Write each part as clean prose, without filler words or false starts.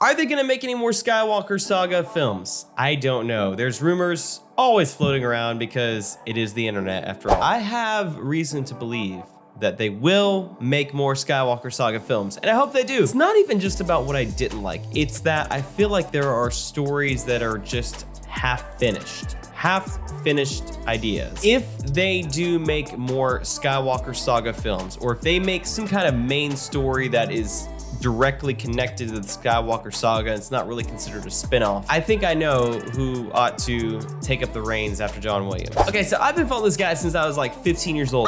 Are they gonna make any more Skywalker Saga films? I don't know. There's rumors always floating around because it is the internet after all. I have reason to believe that they will make more Skywalker Saga films, and I hope they do. It's not even just about what I didn't like. It's that I feel like there are stories that are just half-finished ideas. If they do make more Skywalker Saga films, or if they make some kind of main story that is directly connected to the Skywalker Saga, it's not really considered a spin-off, I think I know who ought to take up the reins after John Williams. Okay, so I've been following this guy since I was like 15 years old.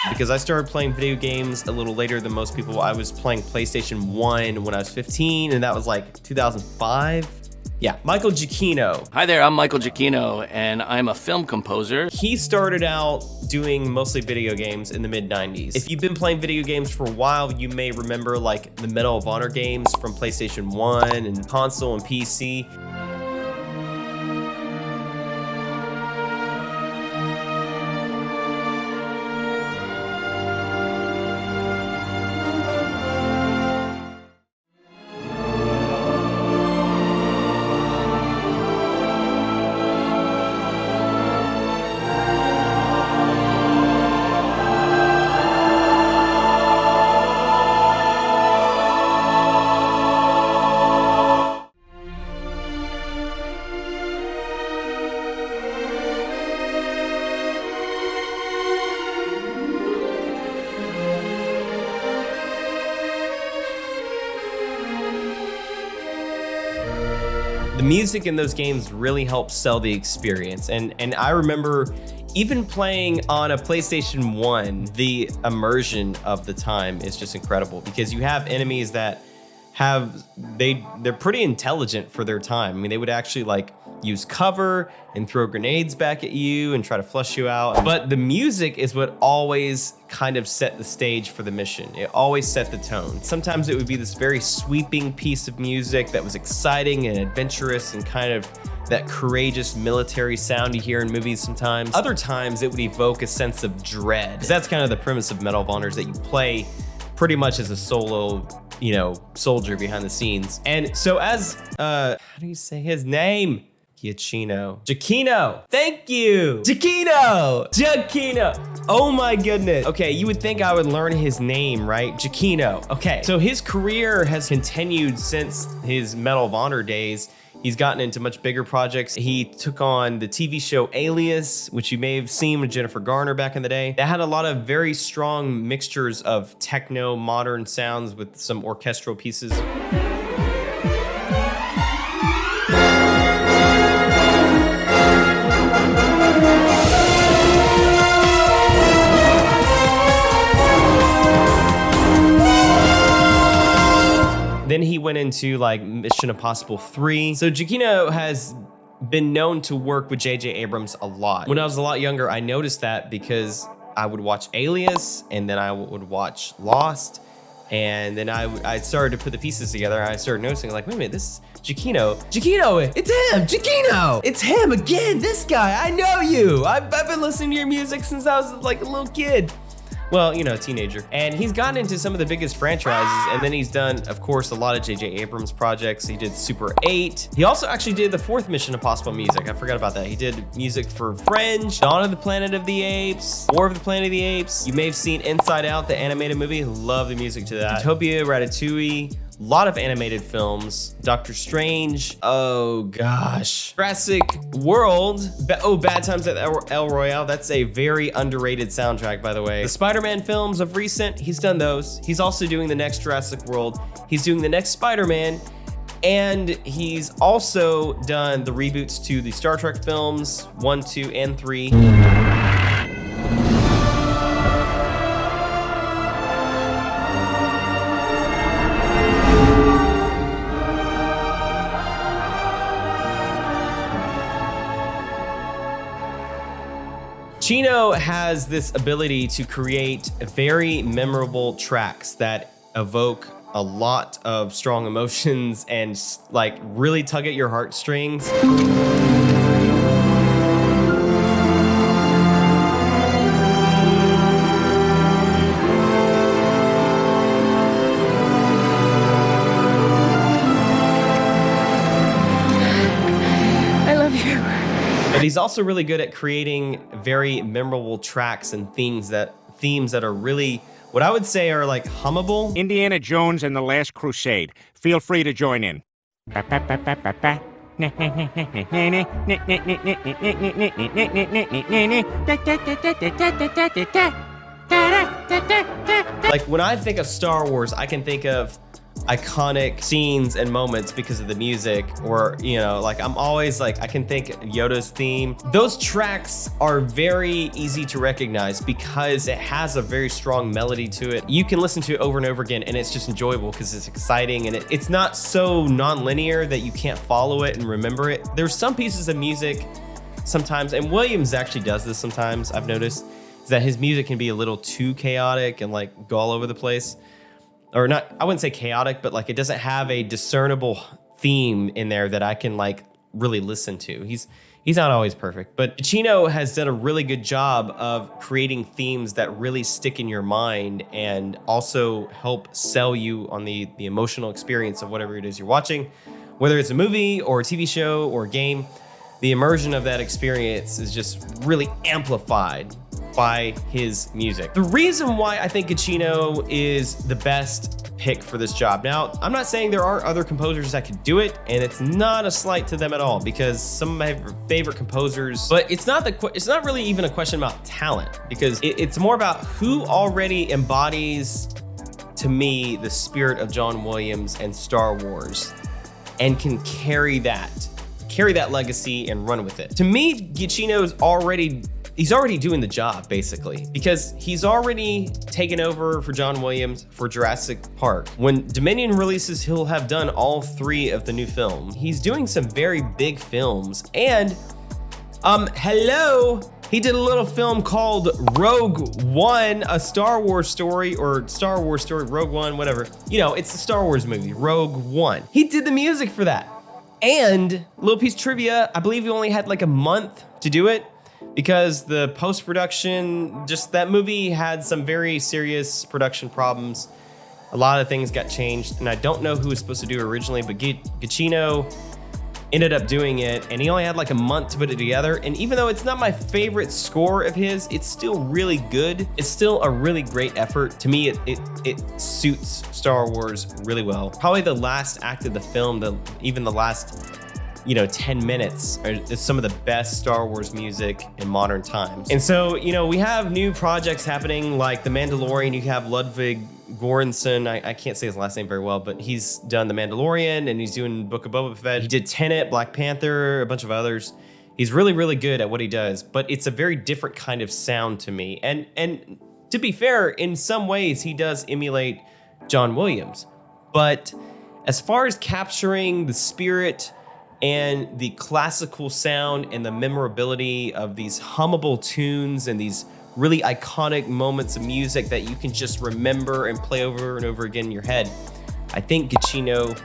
Because I started playing video games a little later than most people. I was playing PlayStation 1 when I was 15, and that was like 2005. Yeah, Michael Giacchino. Hi there, I'm Michael Giacchino, and I'm a film composer. He started out doing mostly video games in the mid-90s. If you've been playing video games for a while, you may remember like the Medal of Honor games from PlayStation 1 and console and PC. The music in those games really helps sell the experience. And I remember even playing on a PlayStation 1, the immersion of the time is just incredible because you have enemies that they're pretty intelligent for their time. I mean, they would actually like use cover and throw grenades back at you and try to flush you out. But the music is what always kind of set the stage for the mission. It always set the tone. Sometimes it would be this very sweeping piece of music that was exciting and adventurous and kind of that courageous military sound you hear in movies sometimes. Other times it would evoke a sense of dread. Because that's kind of the premise of Medal of Honor, is that you play pretty much as a solo, soldier behind the scenes. And so as, how do you say his name? Giacchino. Thank you. Giacchino. Oh my goodness. Okay, you would think I would learn his name, right? Giacchino. Okay, so his career has continued since his Medal of Honor days. He's gotten into much bigger projects. He took on the TV show Alias, which you may have seen with Jennifer Garner back in the day. That had a lot of very strong mixtures of techno, modern sounds with some orchestral pieces. Then he went into like Mission Impossible 3. So Giacchino has been known to work with J.J. Abrams a lot. When I was a lot younger, I noticed that because I would watch Alias and then I would watch Lost. And then I started to put the pieces together. I started noticing like, wait a minute, this is Giacchino. Giacchino, it's him, Giacchino. It's him again, this guy, I know you. I've been listening to your music since I was like a little kid. Well, a teenager. And he's gotten into some of the biggest franchises, and then he's done, of course, a lot of J.J. Abrams projects. He did Super 8. He also actually did the 4th Mission Impossible music. I forgot about that. He did music for Fringe, Dawn of the Planet of the Apes, War of the Planet of the Apes. You may have seen Inside Out, the animated movie. Love the music to that. Utopia, Ratatouille. A lot of animated films. Doctor Strange. Oh gosh. Jurassic World. Bad Times at El Royale. That's a very underrated soundtrack, by the way. The Spider-Man films of recent, he's done those. He's also doing the next Jurassic World. He's doing the next Spider-Man. And he's also done the reboots to the Star Trek films, 1, 2, and 3. Chino has this ability to create very memorable tracks that evoke a lot of strong emotions and like really tug at your heartstrings. But he's also really good at creating very memorable tracks and themes that are really, what I would say are like hummable. Indiana Jones and the Last Crusade. Feel free to join in. Like when I think of Star Wars, I can think of iconic scenes and moments because of the music, or like I'm always like, I can think Yoda's theme. Those tracks are very easy to recognize because it has a very strong melody to it. You can listen to it over and over again and it's just enjoyable because it's exciting, and it's not so non-linear that you can't follow it and remember it. There's some pieces of music sometimes, and Williams actually does this sometimes, I've noticed, is that his music can be a little too chaotic and like go all over the place. Or not, I wouldn't say chaotic, but like it doesn't have a discernible theme in there that I can like really listen to. He's not always perfect, but Giacchino has done a really good job of creating themes that really stick in your mind and also help sell you on the emotional experience of whatever it is you're watching. Whether it's a movie or a TV show or a game, the immersion of that experience is just really amplified by his music. The reason why I think Giacchino is the best pick for this job. Now, I'm not saying there aren't other composers that could do it, and it's not a slight to them at all, because some of my favorite composers, but it's not really even a question about talent, because it's more about who already embodies, to me, the spirit of John Williams and Star Wars, and can carry that legacy and run with it. To me, Giacchino's he's already doing the job, basically, because he's already taken over for John Williams for Jurassic Park. When Dominion releases, he'll have done all 3 of the new films. He's doing some very big films, and he did a little film called Rogue One, a Star Wars story, or Star Wars story, Rogue One, whatever. It's a Star Wars movie, Rogue One. He did the music for that. And little piece of trivia, I believe he only had like a month to do it, because the post-production, just that movie had some very serious production problems. A lot of things got changed, and I don't know who was supposed to do it originally, but Giacchino ended up doing it, and he only had like a month to put it together. And even though it's not my favorite score of his, it's still really good. It's still a really great effort. To me, it suits Star Wars really well. Probably the last act of the film, even the last 10 minutes is some of the best Star Wars music in modern times. And so, we have new projects happening like The Mandalorian. You have Ludwig Göransson. I can't say his last name very well, but he's done The Mandalorian and he's doing Book of Boba Fett. He did Tenet, Black Panther, a bunch of others. He's really, really good at what he does, but it's a very different kind of sound to me. And to be fair, in some ways, he does emulate John Williams. But as far as capturing the spirit and the classical sound and the memorability of these hummable tunes and these really iconic moments of music that you can just remember and play over and over again in your head, I think Giacchino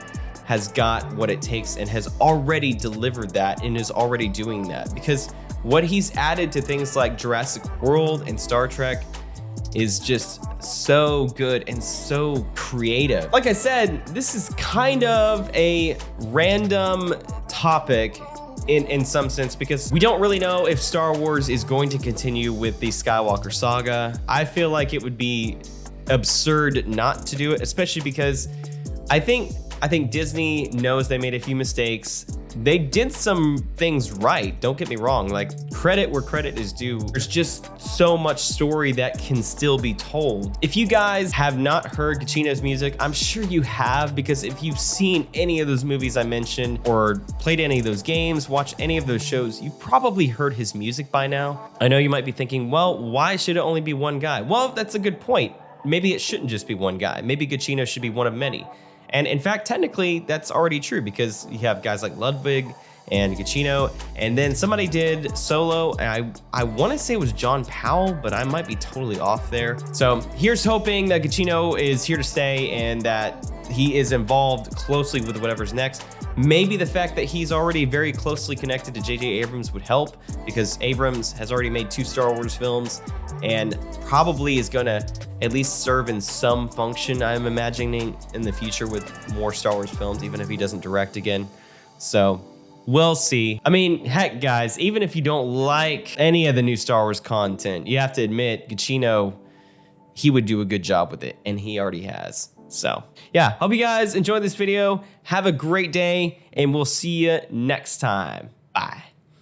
has got what it takes and has already delivered that and is already doing that, because what he's added to things like Jurassic World and Star Trek is just so good and so creative. Like I said, this is kind of a random topic in some sense, because we don't really know if Star Wars is going to continue with the Skywalker saga. I feel like it would be absurd not to do it, especially because I think Disney knows they made a few mistakes. They did some things right, don't get me wrong, like credit where credit is due. There's just so much story that can still be told. If you guys have not heard Giacchino's music, I'm sure you have, because if you've seen any of those movies I mentioned or played any of those games, watched any of those shows, you've probably heard his music by now. I know you might be thinking, well, why should it only be one guy? Well, that's a good point. Maybe it shouldn't just be one guy. Maybe Giacchino should be one of many. And in fact, technically, that's already true, because you have guys like Ludwig and Giacchino, and then somebody did Solo, and I want to say it was John Powell, but I might be totally off there. So here's hoping that Giacchino is here to stay and that he is involved closely with whatever's next. Maybe the fact that he's already very closely connected to J.J. Abrams would help, because Abrams has already made 2 Star Wars films and probably is going to at least serve in some function, I'm imagining, in the future with more Star Wars films, even if he doesn't direct again. So We'll see. I mean, heck, guys, even if you don't like any of the new Star Wars content, you have to admit, Giacchino, he would do a good job with it, and he already has. So, yeah, hope you guys enjoyed this video. Have a great day, and we'll see you next time. Bye.